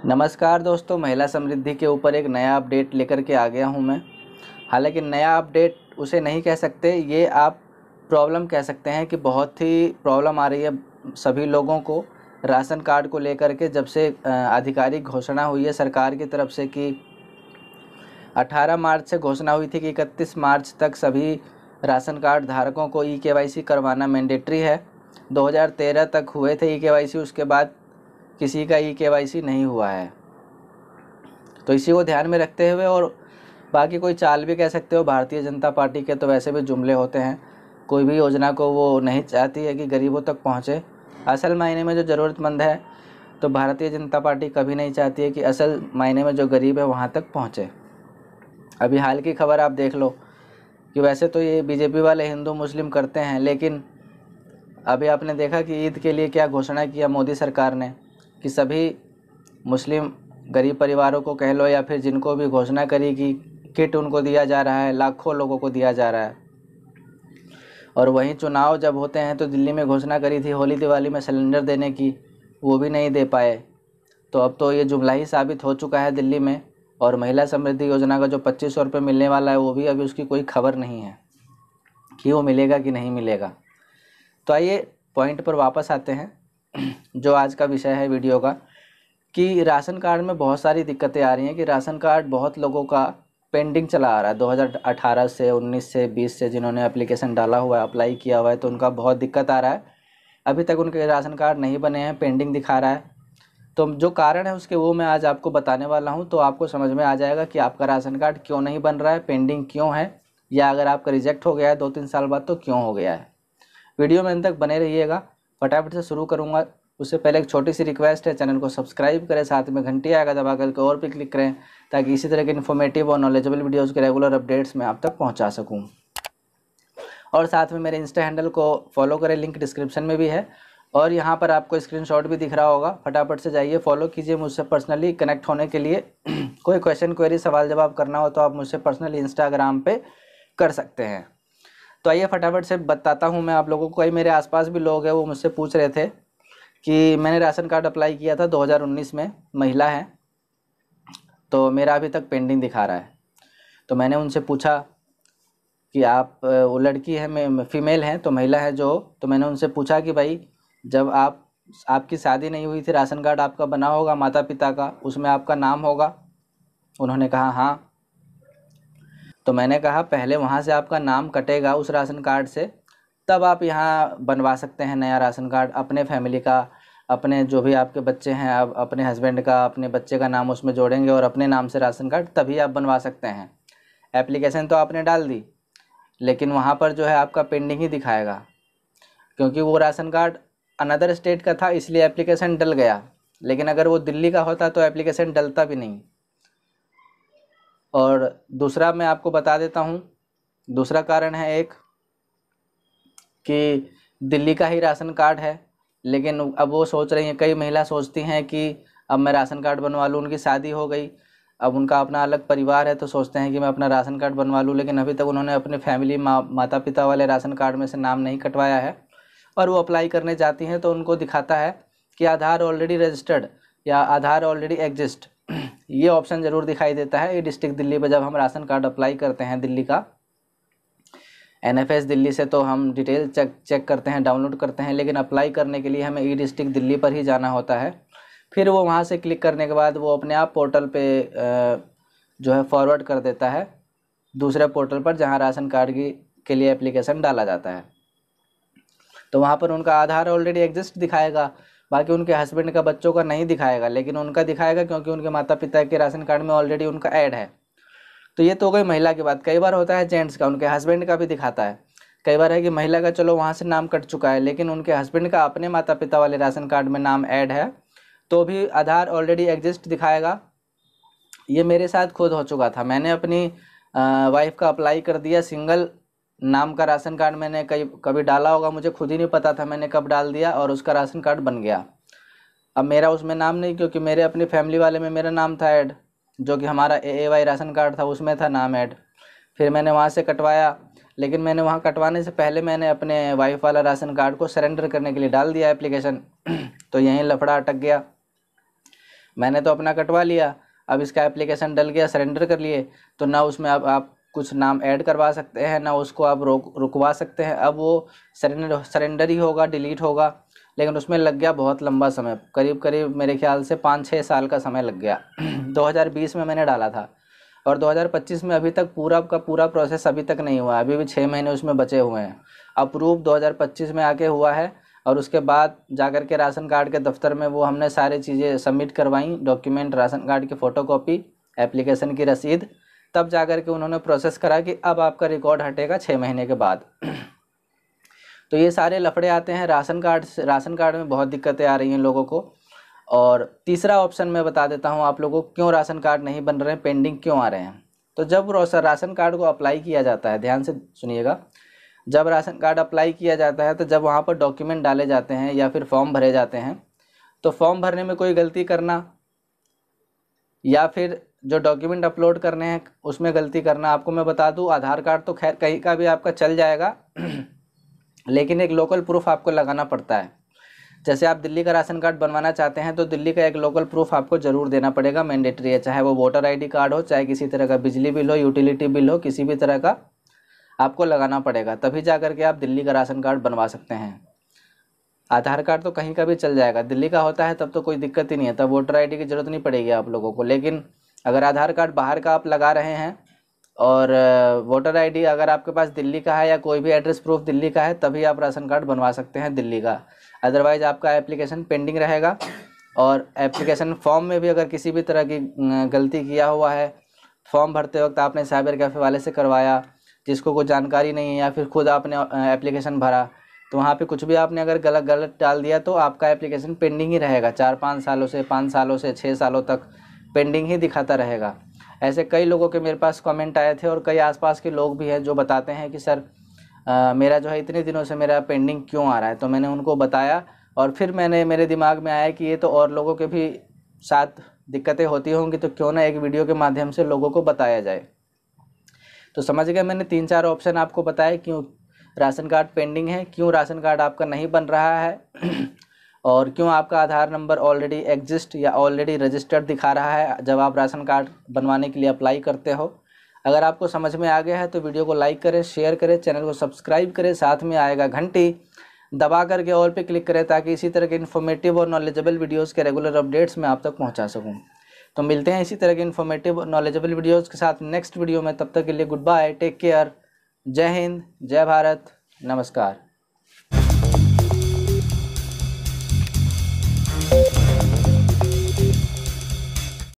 नमस्कार दोस्तों, महिला समृद्धि के ऊपर एक नया अपडेट लेकर के आ गया हूं मैं। हालांकि नया अपडेट उसे नहीं कह सकते, ये आप प्रॉब्लम कह सकते हैं कि बहुत ही प्रॉब्लम आ रही है सभी लोगों को राशन कार्ड को लेकर के। जब से आधिकारिक घोषणा हुई है सरकार की तरफ से कि 18 मार्च से घोषणा हुई थी कि 31 मार्च तक सभी राशन कार्ड धारकों को ई-केवाईसी करवाना मैंडेटरी है। 2013 तक हुए थे ई-केवाईसी, उसके बाद किसी का ई-केवाईसी नहीं हुआ है। तो इसी को ध्यान में रखते हुए, और बाकी कोई चाल भी कह सकते हो, भारतीय जनता पार्टी के तो वैसे भी जुमले होते हैं। कोई भी योजना को वो नहीं चाहती है कि गरीबों तक पहुँचे। असल मायने में जो ज़रूरतमंद है, तो भारतीय जनता पार्टी कभी नहीं चाहती है कि असल मायने में जो गरीब है वहाँ तक पहुँचे। अभी हाल की खबर आप देख लो कि वैसे तो ये बीजेपी वाले हिंदू मुस्लिम करते हैं, लेकिन अभी आपने देखा कि ईद के लिए क्या घोषणा किया मोदी सरकार ने कि सभी मुस्लिम गरीब परिवारों को कह लो या फिर जिनको भी घोषणा करी कि किट उनको दिया जा रहा है, लाखों लोगों को दिया जा रहा है। और वहीं चुनाव जब होते हैं तो दिल्ली में घोषणा करी थी होली दिवाली में सिलेंडर देने की, वो भी नहीं दे पाए। तो अब तो ये जुमला ही साबित हो चुका है दिल्ली में। और महिला समृद्धि योजना का जो 2500 रुपये मिलने वाला है, वो भी अभी उसकी कोई खबर नहीं है कि वो मिलेगा कि नहीं मिलेगा। तो आइए पॉइंट पर वापस आते हैं जो आज का विषय है वीडियो का, कि राशन कार्ड में बहुत सारी दिक्कतें आ रही हैं। कि राशन कार्ड बहुत लोगों का पेंडिंग चला आ रहा है 2018 से, 19 से, 20 से, जिन्होंने एप्लीकेशन डाला हुआ है, अप्लाई किया हुआ है, तो उनका बहुत दिक्कत आ रहा है। अभी तक उनके राशन कार्ड नहीं बने हैं, पेंडिंग दिखा रहा है। तो जो कारण है उसके वो मैं आज आपको बताने वाला हूं, तो आपको समझ में आ जाएगा कि आपका राशन कार्ड क्यों नहीं बन रहा है, पेंडिंग क्यों है, या अगर आपका रिजेक्ट हो गया है 2-3 साल बाद तो क्यों हो गया है। वीडियो में अंत तक बने रहिएगा। फटाफट से शुरू करूँगा। उससे पहले एक छोटी सी रिक्वेस्ट है, चैनल को सब्सक्राइब करें, साथ में घंटी आएगा दबा करके और भी क्लिक करें, ताकि इसी तरह के इन्फॉर्मेटिव और नॉलेजेबल वीडियोस के रेगुलर अपडेट्स मैं आप तक पहुंचा सकूं। और साथ में मेरे इंस्टा हैंडल को फॉलो करें, लिंक डिस्क्रिप्शन में भी है। और यहाँ पर आपको स्क्रीनशॉट भी दिख रहा होगा, फटाफट से जाइए, फॉलो कीजिए मुझसे पर्सनली कनेक्ट होने के लिए। कोई क्वेश्चन क्वेरी सवाल जवाब करना हो तो आप मुझसे पर्सनली इंस्टाग्राम पे कर सकते हैं। तो आइए फटाफट से बताता हूँ मैं आप लोगों को। कई मेरे आसपास भी लोग हैं, वो मुझसे पूछ रहे थे कि मैंने राशन कार्ड अप्लाई किया था 2019 में, महिला है, तो मेरा अभी तक पेंडिंग दिखा रहा है। तो मैंने उनसे पूछा कि आप, वो लड़की है, फीमेल है, तो महिला है जो, तो मैंने उनसे पूछा कि भाई जब आपकी शादी नहीं हुई थी, राशन कार्ड आपका बना होगा माता पिता का, उसमें आपका नाम होगा? उन्होंने कहा हाँ। तो मैंने कहा पहले वहाँ से आपका नाम कटेगा उस राशन कार्ड से, तब आप यहाँ बनवा सकते हैं नया राशन कार्ड, अपने फैमिली का, अपने जो भी आपके बच्चे हैं, आप अपने हस्बैंड का, अपने बच्चे का नाम उसमें जोड़ेंगे और अपने नाम से राशन कार्ड, तभी आप बनवा सकते हैं। एप्लीकेशन तो आपने डाल दी, लेकिन वहाँ पर जो है आपका पेंडिंग ही दिखाएगा, क्योंकि वो राशन कार्ड अनदर स्टेट का था, इसलिए एप्लीकेशन डल गया। लेकिन अगर वो दिल्ली का होता तो एप्लीकेशन डलता भी नहीं। और दूसरा मैं आपको बता देता हूँ, दूसरा कारण है एक, कि दिल्ली का ही राशन कार्ड है, लेकिन अब वो सोच रही हैं, कई महिला सोचती हैं कि अब मैं राशन कार्ड बनवा लूँ, उनकी शादी हो गई, अब उनका अपना अलग परिवार है, तो सोचते हैं कि मैं अपना राशन कार्ड बनवा लूँ, लेकिन अभी तक उन्होंने अपने फैमिली माता पिता वाले राशन कार्ड में से नाम नहीं कटवाया है। और वो अप्लाई करने जाती हैं तो उनको दिखाता है कि आधार ऑलरेडी रजिस्टर्ड या आधार ऑलरेडी एग्जिस्ट, ये ऑप्शन ज़रूर दिखाई देता है। ये डिस्ट्रिक्ट दिल्ली पर जब हम राशन कार्ड अप्लाई करते हैं दिल्ली का, NFS दिल्ली से, तो हम डिटेल चेक करते हैं, डाउनलोड करते हैं, लेकिन अप्लाई करने के लिए हमें ई डिस्ट्रिक्ट दिल्ली पर ही जाना होता है। फिर वो वहाँ से क्लिक करने के बाद वो अपने आप पोर्टल पे जो है फॉरवर्ड कर देता है दूसरे पोर्टल पर, जहाँ राशन कार्ड के लिए एप्लीकेशन डाला जाता है। तो वहाँ पर उनका आधार ऑलरेडी एग्जिस्ट दिखाएगा, बाकी उनके हस्बैंड का, बच्चों का नहीं दिखाएगा, लेकिन उनका दिखाएगा क्योंकि उनके माता पिता के राशन कार्ड में ऑलरेडी उनका ऐड है। तो ये तो हो गई महिला की बात। कई बार होता है जेंट्स का, उनके हस्बैंड का भी दिखाता है। कई बार है कि महिला का चलो वहाँ से नाम कट चुका है, लेकिन उनके हस्बैंड का अपने माता पिता वाले राशन कार्ड में नाम ऐड है, तो भी आधार ऑलरेडी एग्जिस्ट दिखाएगा। ये मेरे साथ खुद हो चुका था। मैंने अपनी वाइफ का अप्लाई कर दिया, सिंगल नाम का राशन कार्ड मैंने कभी डाला होगा, मुझे खुद ही नहीं पता था मैंने कब डाल दिया, और उसका राशन कार्ड बन गया। अब मेरा उसमें नाम नहीं, क्योंकि मेरे अपनी फैमिली वाले में मेरा नाम था ऐड, जो कि हमारा AAY राशन कार्ड था, उसमें था नाम ऐड। फिर मैंने वहाँ से कटवाया, लेकिन मैंने वहाँ कटवाने से पहले मैंने अपने वाइफ वाला राशन कार्ड को सरेंडर करने के लिए डाल दिया एप्लीकेशन। तो यहीं लफड़ा अटक गया। मैंने तो अपना कटवा लिया, अब इसका एप्लीकेशन डल गया, सरेंडर कर लिए, तो ना उसमें अब आप कुछ नाम ऐड करवा सकते हैं, ना उसको आप रुकवा सकते हैं। अब वो सरेंडर ही होगा, डिलीट होगा। लेकिन उसमें लग गया बहुत लंबा समय, करीब करीब मेरे ख्याल से 5-6 साल का समय लग गया। 2020 में मैंने डाला था और 2025 में अभी तक पूरा का पूरा प्रोसेस अभी तक नहीं हुआ, अभी भी 6 महीने उसमें बचे हुए हैं। अप्रूव 2025 में आके हुआ है और उसके बाद जाकर के राशन कार्ड के दफ्तर में वो हमने सारी चीज़ें सबमिट करवाई, डॉक्यूमेंट, राशन कार्ड की फ़ोटोकॉपी, एप्लीकेशन की रसीद, तब जाकर के उन्होंने प्रोसेस करा कि अब आपका रिकॉर्ड हटेगा 6 महीने के बाद। तो ये सारे लफड़े आते हैं राशन कार्ड में बहुत दिक्कतें आ रही हैं लोगों को। और तीसरा ऑप्शन मैं बता देता हूँ आप लोगों को, क्यों राशन कार्ड नहीं बन रहे हैं, पेंडिंग क्यों आ रहे हैं। तो जब राशन कार्ड को अप्लाई किया जाता है, ध्यान से सुनिएगा, जब राशन कार्ड अप्लाई किया जाता है तो जब वहाँ पर डॉक्यूमेंट डाले जाते हैं या फिर फॉर्म भरे जाते हैं, तो फॉर्म भरने में कोई गलती करना या फिर जो डॉक्यूमेंट अपलोड करने हैं उसमें गलती करना, आपको मैं बता दूं, आधार कार्ड तो खैर कहीं का भी आपका चल जाएगा लेकिन एक लोकल प्रूफ आपको लगाना पड़ता है। जैसे आप दिल्ली का राशन कार्ड बनवाना चाहते हैं तो दिल्ली का एक लोकल प्रूफ आपको ज़रूर देना पड़ेगा, मैंडेटरी है, चाहे वो वोटर आईडी कार्ड हो, चाहे किसी तरह का बिजली बिल हो, यूटिलिटी बिल हो, किसी भी तरह का आपको लगाना पड़ेगा, तभी जा करके आप दिल्ली का राशन कार्ड बनवा सकते हैं। आधार कार्ड तो कहीं का भी चल जाएगा, दिल्ली का होता है तब तो कोई दिक्कत ही नहीं है, तब वोटर आईडी की ज़रूरत नहीं पड़ेगी आप लोगों को। लेकिन अगर आधार कार्ड बाहर का आप लगा रहे हैं और वोटर आईडी अगर आपके पास दिल्ली का है या कोई भी एड्रेस प्रूफ दिल्ली का है, तभी आप राशन कार्ड बनवा सकते हैं दिल्ली का। अदरवाइज़ आपका एप्लीकेशन पेंडिंग रहेगा। और एप्लीकेशन फॉर्म में भी अगर किसी भी तरह की गलती किया हुआ है, फॉर्म भरते वक्त आपने साइबर कैफ़े वाले से करवाया, जिसको कोई जानकारी नहीं है, या फिर खुद आपने एप्लीकेशन भरा, तो वहाँ पे कुछ भी आपने अगर गलत डाल दिया तो आपका एप्लीकेशन पेंडिंग ही रहेगा, 4-5 सालों से, 5 सालों से 6 सालों तक पेंडिंग ही दिखाता रहेगा। ऐसे कई लोगों के मेरे पास कमेंट आए थे और कई आसपास के लोग भी हैं जो बताते हैं कि सर मेरा जो है इतने दिनों से मेरा पेंडिंग क्यों आ रहा है। तो मैंने उनको बताया और फिर मेरे दिमाग में आया कि ये तो और लोगों के भी साथ दिक्कतें होती होंगी, तो क्यों ना एक वीडियो के माध्यम से लोगों को बताया जाए। तो समझ गए, मैंने 3-4 ऑप्शन आपको बताए क्यों राशन कार्ड पेंडिंग है, क्यों राशन कार्ड आपका नहीं बन रहा है और क्यों आपका आधार नंबर ऑलरेडी एग्जिस्ट या ऑलरेडी रजिस्टर्ड दिखा रहा है जब आप राशन कार्ड बनवाने के लिए अप्लाई करते हो। अगर आपको समझ में आ गया है तो वीडियो को लाइक करें, शेयर करें, चैनल को सब्सक्राइब करें, साथ में आएगा घंटी दबा करके ऑल पे क्लिक करें ताकि इसी तरह के इन्फॉर्मेटिव और नॉलेजेबल वीडियोज़ के रेगुलर अपडेट्स मैं आप तक पहुँचा सकूँ। तो मिलते हैं इसी तरह के इन्फॉर्मेटिव और नॉलेजेबल वीडियोज़ के साथ नेक्स्ट वीडियो में। तब तक के लिए गुड बाय, टेक केयर, जय हिंद, जय भारत, नमस्कार।